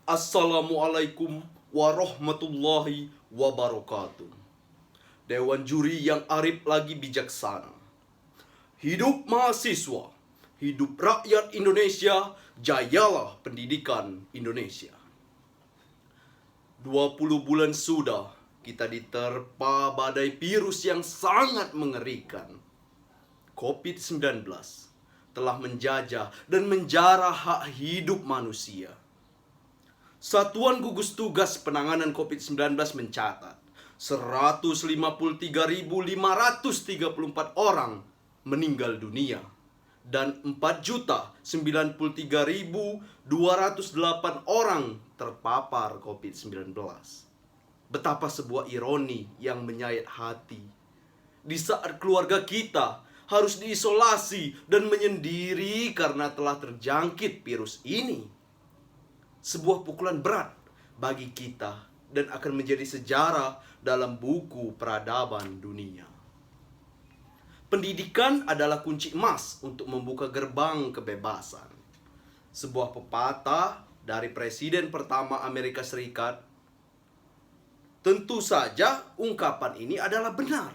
Assalamualaikum warahmatullahi wabarakatuh. Dewan juri yang arif lagi bijaksana. Hidup mahasiswa, hidup rakyat Indonesia, jayalah pendidikan Indonesia. 20 bulan sudah kita diterpa badai virus yang sangat mengerikan. COVID-19 telah menjajah dan menjarah hak hidup manusia. Satuan Gugus Tugas Penanganan COVID-19 mencatat 153.534 orang meninggal dunia dan 4.093.208 orang terpapar COVID-19. Betapa sebuah ironi yang menyayat hati. Di saat keluarga kita harus diisolasi dan menyendiri karena telah terjangkit virus ini. Sebuah pukulan berat bagi kita dan akan menjadi sejarah dalam buku peradaban dunia. Pendidikan adalah kunci emas untuk membuka gerbang kebebasan. Sebuah pepatah dari Presiden pertama Amerika Serikat. Tentu saja ungkapan ini adalah benar.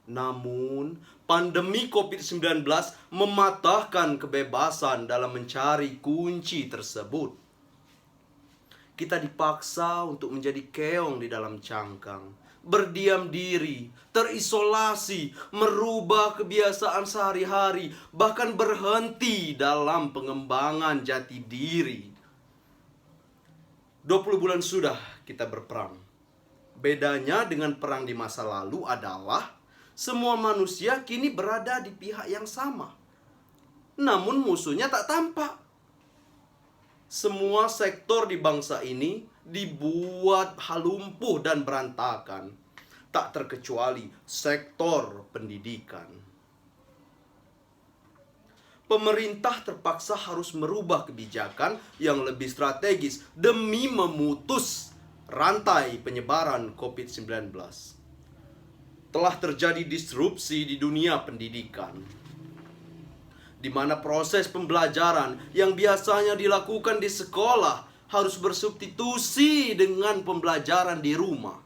Namun, pandemi COVID-19 mematahkan kebebasan dalam mencari kunci tersebut. Kita dipaksa untuk menjadi keong di dalam cangkang, berdiam diri, terisolasi, merubah kebiasaan sehari-hari, bahkan berhenti dalam pengembangan jati diri. 20 bulan sudah kita berperang. Bedanya dengan perang di masa lalu adalah semua manusia kini berada di pihak yang sama. Namun musuhnya tak tampak. Semua sektor di bangsa ini dibuat lumpuh dan berantakan. Tak terkecuali sektor pendidikan. Pemerintah terpaksa harus merubah kebijakan yang lebih strategis demi memutus rantai penyebaran COVID-19. Telah terjadi disrupsi di dunia pendidikan, di mana proses pembelajaran yang biasanya dilakukan di sekolah harus bersubstitusi dengan pembelajaran di rumah.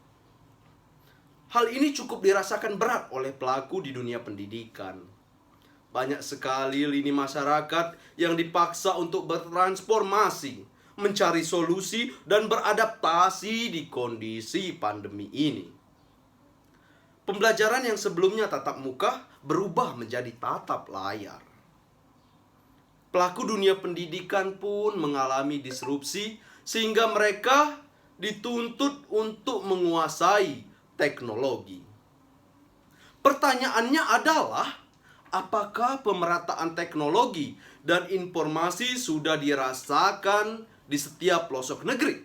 Hal ini cukup dirasakan berat oleh pelaku di dunia pendidikan. Banyak sekali lini masyarakat yang dipaksa untuk bertransformasi, mencari solusi dan beradaptasi di kondisi pandemi ini. Pembelajaran yang sebelumnya tatap muka berubah menjadi tatap layar. Pelaku dunia pendidikan pun mengalami disrupsi sehingga mereka dituntut untuk menguasai teknologi. Pertanyaannya adalah, apakah pemerataan teknologi dan informasi sudah dirasakan di setiap pelosok negeri?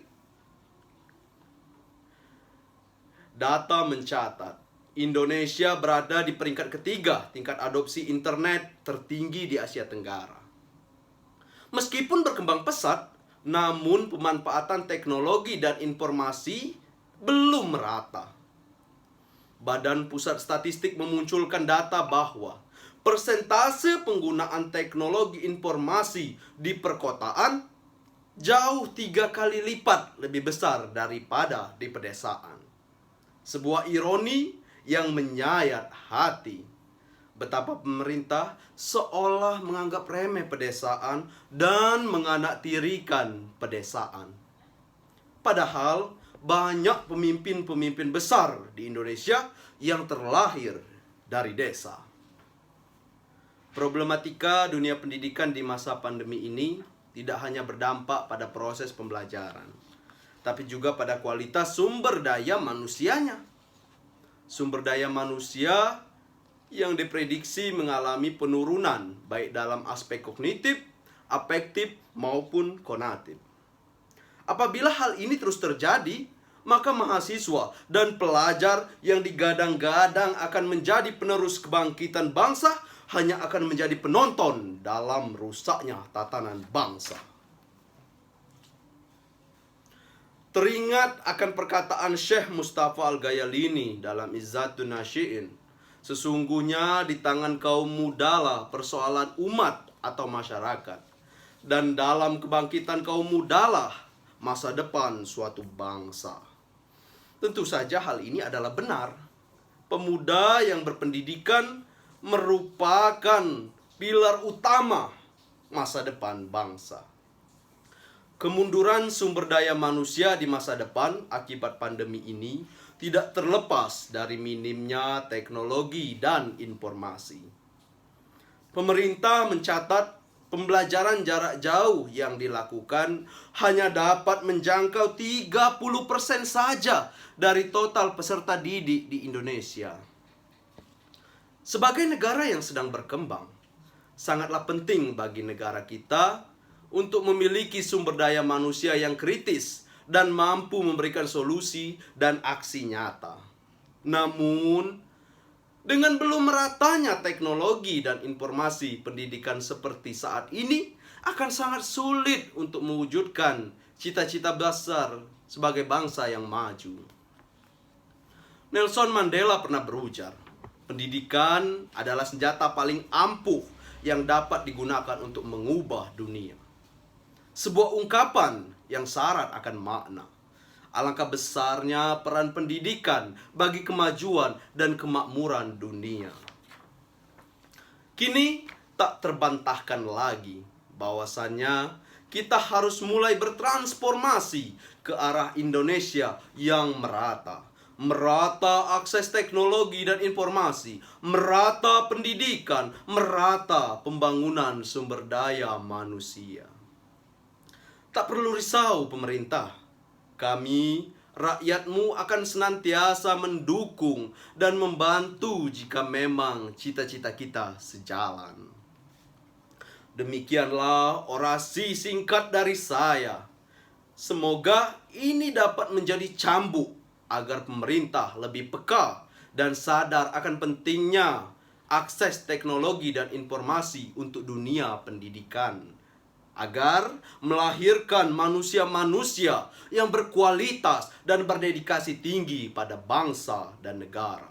Data mencatat Indonesia berada di peringkat ketiga tingkat adopsi internet tertinggi di Asia Tenggara. Meskipun berkembang pesat, namun pemanfaatan teknologi dan informasi belum merata. Badan Pusat Statistik memunculkan data bahwa persentase penggunaan teknologi informasi di perkotaan jauh 3 kali lipat lebih besar daripada di pedesaan. Sebuah ironi yang menyayat hati. Betapa pemerintah seolah menganggap remeh pedesaan dan menganaktirikan pedesaan. Padahal banyak pemimpin-pemimpin besar di Indonesia yang terlahir dari desa. Problematika dunia pendidikan di masa pandemi ini tidak hanya berdampak pada proses pembelajaran, tapi juga pada kualitas sumber daya manusianya. Sumber daya manusia yang diprediksi mengalami penurunan baik dalam aspek kognitif, afektif, maupun konatif. Apabila hal ini terus terjadi, maka mahasiswa dan pelajar yang digadang-gadang akan menjadi penerus kebangkitan bangsa hanya akan menjadi penonton dalam rusaknya tatanan bangsa. Teringat akan perkataan Syekh Mustafa Al-Ghayalini dalam Izzatun Nasyi'in. Sesungguhnya di tangan kaum mudalah persoalan umat atau masyarakat. Dan dalam kebangkitan kaum mudalah masa depan suatu bangsa. Tentu saja hal ini adalah benar. Pemuda yang berpendidikan merupakan pilar utama masa depan bangsa. Kemunduran sumber daya manusia di masa depan akibat pandemi ini tidak terlepas dari minimnya teknologi dan informasi. Pemerintah mencatat pembelajaran jarak jauh yang dilakukan hanya dapat menjangkau 30% saja dari total peserta didik di Indonesia. Sebagai negara yang sedang berkembang, sangatlah penting bagi negara kita untuk memiliki sumber daya manusia yang kritis dan mampu memberikan solusi dan aksi nyata. Namun, dengan belum meratanya teknologi dan informasi pendidikan seperti saat ini, akan sangat sulit untuk mewujudkan cita-cita besar sebagai bangsa yang maju. Nelson Mandela pernah berujar, pendidikan adalah senjata paling ampuh yang dapat digunakan untuk mengubah dunia. Sebuah ungkapan yang syarat akan makna. Alangkah besarnya peran pendidikan bagi kemajuan dan kemakmuran dunia. Kini tak terbantahkan lagi bahwasannya kita harus mulai bertransformasi ke arah Indonesia yang merata. Merata akses teknologi dan informasi, merata pendidikan, merata pembangunan sumber daya manusia. Tak perlu risau pemerintah, kami rakyatmu akan senantiasa mendukung dan membantu jika memang cita-cita kita sejalan. Demikianlah orasi singkat dari saya. Semoga ini dapat menjadi cambuk agar pemerintah lebih peka dan sadar akan pentingnya akses teknologi dan informasi untuk dunia pendidikan, agar melahirkan manusia-manusia yang berkualitas dan berdedikasi tinggi pada bangsa dan negara.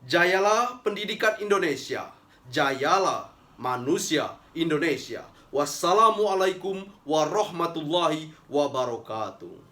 Jayalah pendidikan Indonesia, jayalah manusia Indonesia. Wassalamualaikum warahmatullahi wabarakatuh.